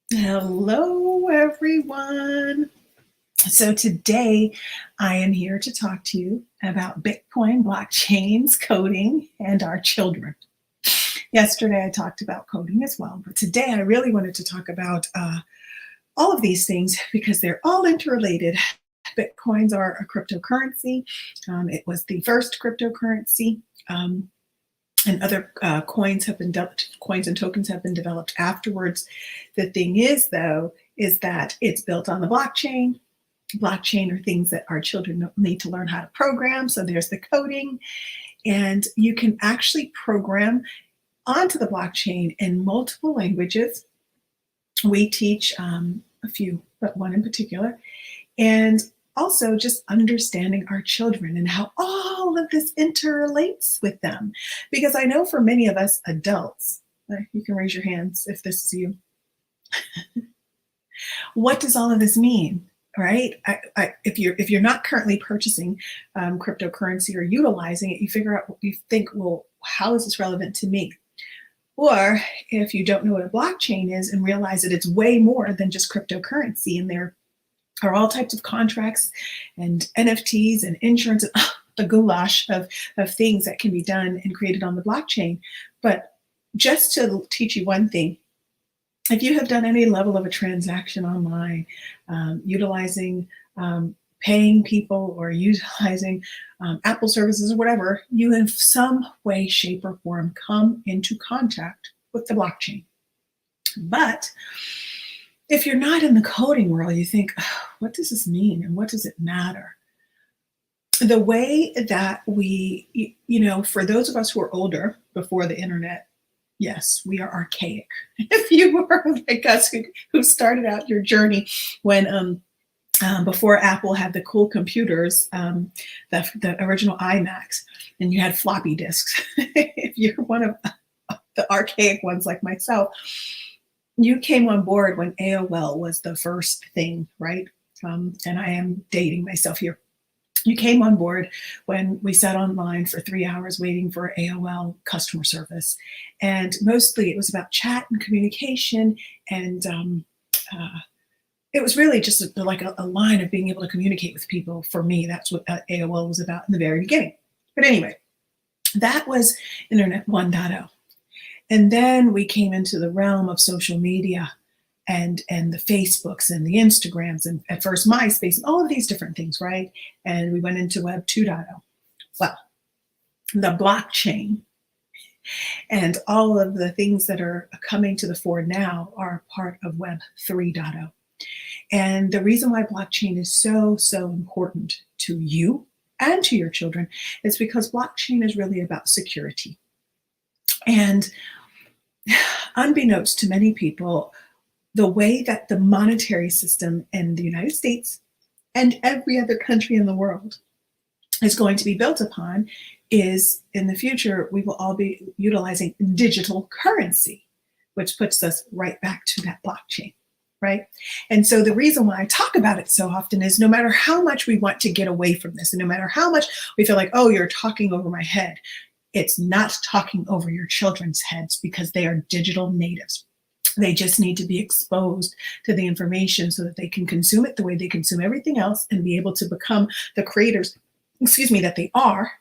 Hello, everyone. So, today I am here to talk to you about Bitcoin, blockchains, coding, and our children. Yesterday I talked about coding as well, but today I really wanted to talk about all of these things because they're all interrelated. Bitcoins are a cryptocurrency. It was the first cryptocurrency. And other coins and tokens have been developed afterwards. The thing is, though, is that it's built on the blockchain. Blockchain are things that our children need to learn how to program. So there's the coding, and you can actually program onto the blockchain in multiple languages. We teach a few, but one in particular. And also just understanding our children and how all of this interrelates with them. Because I know for many of us adults, you can raise your hands if this is you. What does all of this mean? Right? If you're not currently purchasing cryptocurrency or utilizing it, you think, well, how is this relevant to me? Or if you don't know what a blockchain is and realize that it's way more than just cryptocurrency, and there are all types of contracts and NFTs and insurance and the goulash of things that can be done and created on the blockchain. But just to teach you one thing, if you have done any level of a transaction online, utilizing paying people or utilizing Apple services or whatever, you in some way, shape, or form come into contact with the blockchain. But if you're not in the coding world, you think, oh, what does this mean and what does it matter? The way that we, for those of us who are older before the internet, yes, we are archaic. If you were like us who started out your journey when before Apple had the cool computers, the original iMacs, and you had floppy disks. If you're one of the archaic ones like myself, you came on board when AOL was the first thing, right? And I am dating myself here. You came on board when we sat online for 3 hours waiting for AOL customer service. And mostly it was about chat and communication. And it was really just like a line of being able to communicate with people. For me, that's what AOL was about in the very beginning. But anyway, that was Internet 1.0. And then we came into the realm of social media and the Facebooks and the Instagrams and at first MySpace and all of these different things, right? And we went into Web 2.0. Well, the blockchain and all of the things that are coming to the fore now are part of Web 3.0. And the reason why blockchain is so important to you and to your children is because blockchain is really about security. And unbeknownst to many people, the way that the monetary system in the United States and every other country in the world is going to be built upon is in the future, we will all be utilizing digital currency, which puts us right back to that blockchain, right? And so the reason why I talk about it so often is no matter how much we want to get away from this, and no matter how much we feel like, oh, you're talking over my head, it's not talking over your children's heads because they are digital natives. They just need to be exposed to the information so that they can consume it the way they consume everything else and be able to become the creators, that they are,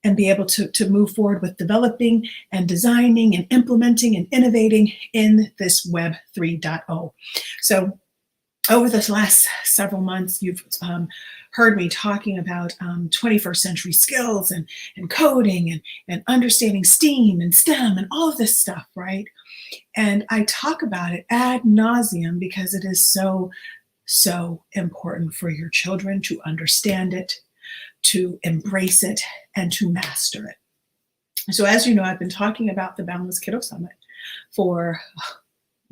and be able to move forward with developing and designing and implementing and innovating in this Web 3.0. So over this last several months, you've heard me talking about 21st century skills and coding and understanding STEAM and STEM and all of this stuff, right? And I talk about it ad nauseum because it is so important for your children to understand it, to embrace it, and to master it. So as you know, I've been talking about the Boundless Kiddo Summit for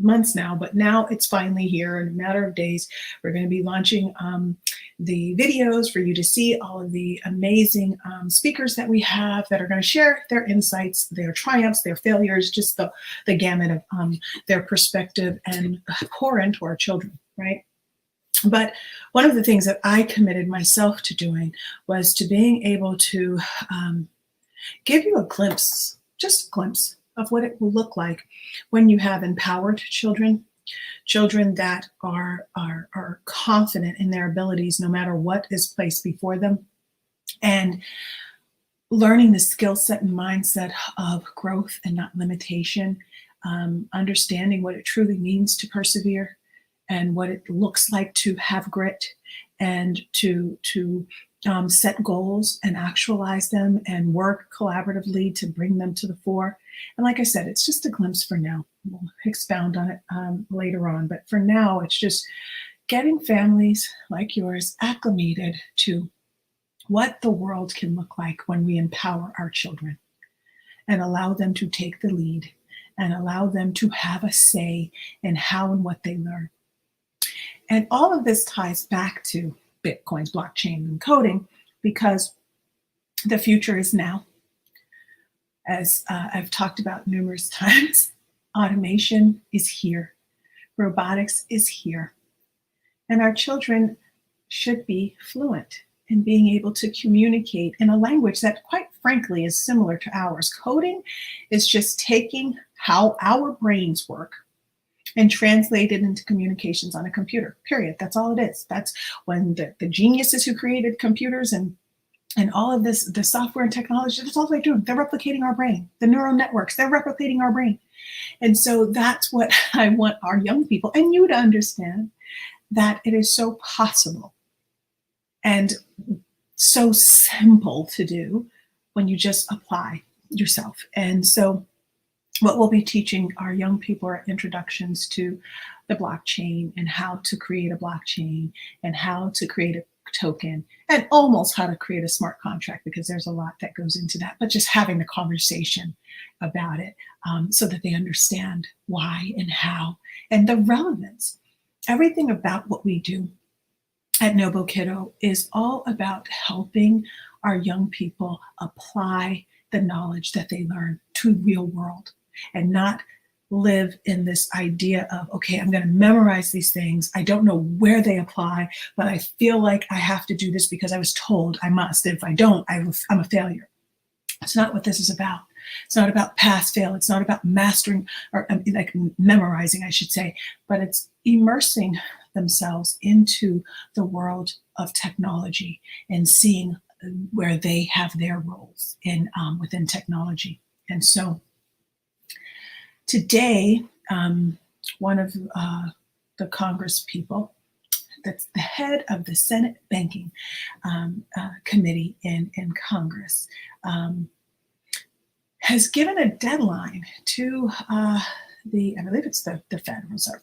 months now, but now it's finally here in a matter of days. We're going to be launching the videos for you to see all of the amazing speakers that we have that are going to share their insights, their triumphs, their failures, just the gamut of their perspective and pour into our children, right? But one of the things that I committed myself to doing was to being able to give you a glimpse, just a glimpse of what it will look like when you have empowered children children that are confident in their abilities no matter what is placed before them, and learning the skill set and mindset of growth and not limitation, understanding what it truly means to persevere and what it looks like to have grit and to set goals and actualize them and work collaboratively to bring them to the fore. And like I said, it's just a glimpse for now. We'll expound on it later on. But for now, it's just getting families like yours acclimated to what the world can look like when we empower our children and allow them to take the lead and allow them to have a say in how and what they learn. And all of this ties back to Bitcoins, blockchain, and coding, because the future is now. As I've talked about numerous times, automation is here. Robotics is here. And our children should be fluent in being able to communicate in a language that, quite frankly, is similar to ours. Coding is just taking how our brains work and translate it into communications on a computer, period. That's all it is. That's when the geniuses who created computers and all of this, the software and technology, that's all they're doing. They're replicating our brain. The neural networks, they're replicating our brain. And so that's what I want our young people and you to understand, that it is so possible and so simple to do when you just apply yourself. And so what we'll be teaching our young people are introductions to the blockchain and how to create a blockchain and how to create a token and almost how to create a smart contract, because there's a lot that goes into that, but just having the conversation about it so that they understand why and how and the relevance. Everything about what we do at Noble Kiddo is all about helping our young people apply the knowledge that they learn to real world and not live in this idea of, okay, I'm going to memorize these things. I don't know where they apply, but I feel like I have to do this because I was told I must. If I don't, I'm a failure. It's not what this is about. It's not about pass, fail. It's not about mastering or like memorizing, I should say, but it's immersing themselves into the world of technology and seeing where they have their roles in within technology. And so today, one of the Congress people, that's the head of the Senate Banking Committee in Congress, has given a deadline to I believe it's the Federal Reserve,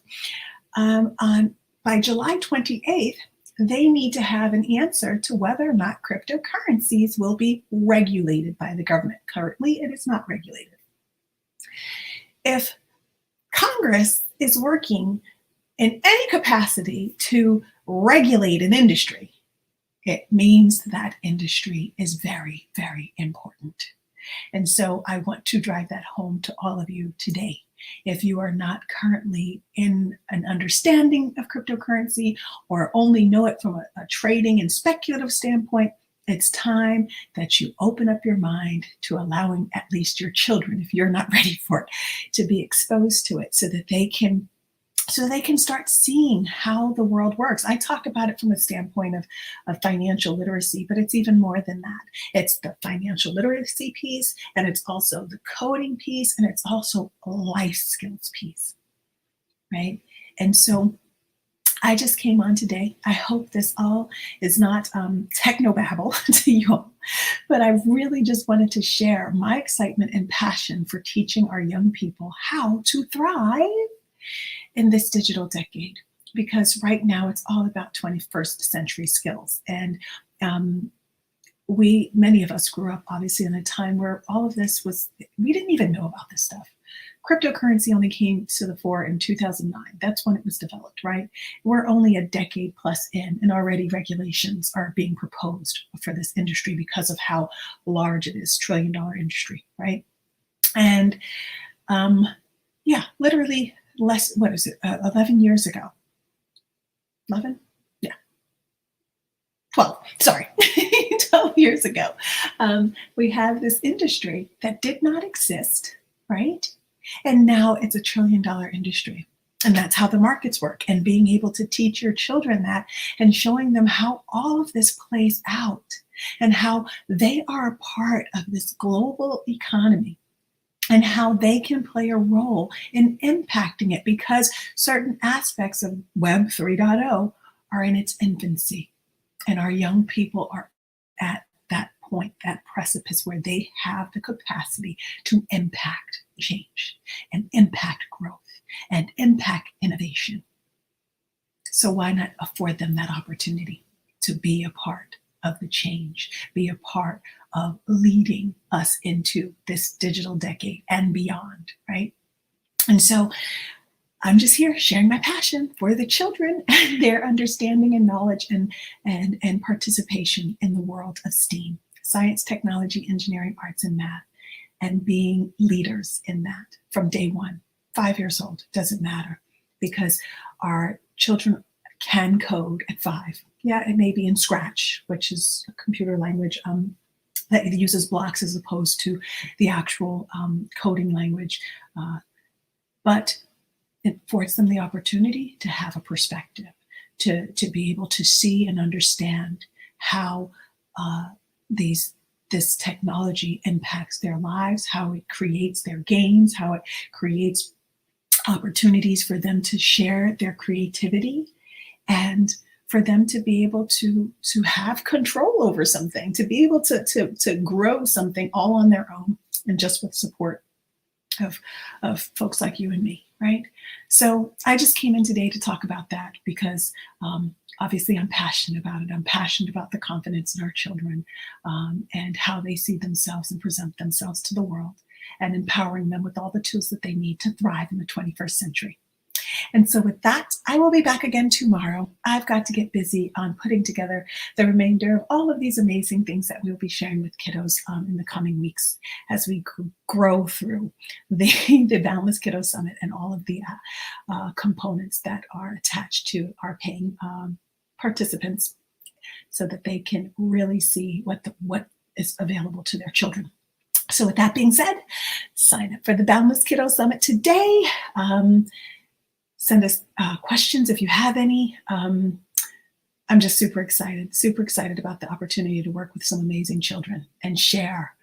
by July 28th, they need to have an answer to whether or not cryptocurrencies will be regulated by the government. Currently, it is not regulated. If Congress is working in any capacity to regulate an industry, it means that industry is very, very important. And so I want to drive that home to all of you today. If you are not currently in an understanding of cryptocurrency or only know it from a trading and speculative standpoint, it's time that you open up your mind to allowing at least your children, if you're not ready for it, to be exposed to it so that they can start seeing how the world works. I talk about it from a standpoint of financial literacy, but it's even more than that. It's the financial literacy piece, and it's also the coding piece, and it's also a life skills piece, right? And so I just came on today. I hope this all is not technobabble to you all, but I really just wanted to share my excitement and passion for teaching our young people how to thrive in this digital decade, because right now it's all about 21st century skills. And many of us grew up obviously in a time where all of this we didn't even know about this stuff. Cryptocurrency only came to the fore in 2009. That's when it was developed, right? We're only a decade plus in, and already regulations are being proposed for this industry because of how large it is, trillion-dollar industry, right? And literally 11 years ago. 11? Yeah. 12, sorry. 12 years ago. We have this industry that did not exist, right? And now it's a trillion-dollar industry. And that's how the markets work. And being able to teach your children that and showing them how all of this plays out and how they are a part of this global economy and how they can play a role in impacting it, because certain aspects of Web 3.0 are in its infancy. And our young people are at that point, that precipice where they have the capacity to impact change and impact growth and impact innovation. So why not afford them that opportunity to be a part of the change, be a part of leading us into this digital decade and beyond, right? And so I'm just here sharing my passion for the children and their understanding and knowledge and participation in the world of STEAM, science, technology, engineering, arts, and math, and being leaders in that from day one. 5 years old, doesn't matter, because our children can code at 5. Yeah, it may be in Scratch, which is a computer language that uses blocks as opposed to the actual coding language. But it affords them the opportunity to have a perspective, to be able to see and understand how this technology impacts their lives, how it creates their games, how it creates opportunities for them to share their creativity, and for them to be able to have control over something, to be able to grow something all on their own, and just with support of folks like you and me, right? So I just came in today to talk about that because obviously I'm passionate about it. I'm passionate about the confidence in our children and how they see themselves and present themselves to the world, and empowering them with all the tools that they need to thrive in the 21st century. And so with that, I will be back again tomorrow. I've got to get busy on putting together the remainder of all of these amazing things that we'll be sharing with kiddos in the coming weeks as we grow through the Boundless Kiddo Summit and all of the components that are attached to our paying participants, so that they can really see what is available to their children. So with that being said, sign up for the Boundless Kiddo Summit today. Send us questions if you have any. I'm just super excited about the opportunity to work with some amazing children and share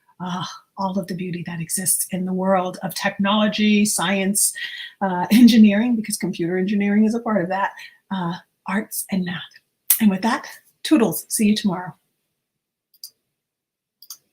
all of the beauty that exists in the world of technology, science, engineering, because computer engineering is a part of that, arts and math. And with that, toodles. See you tomorrow.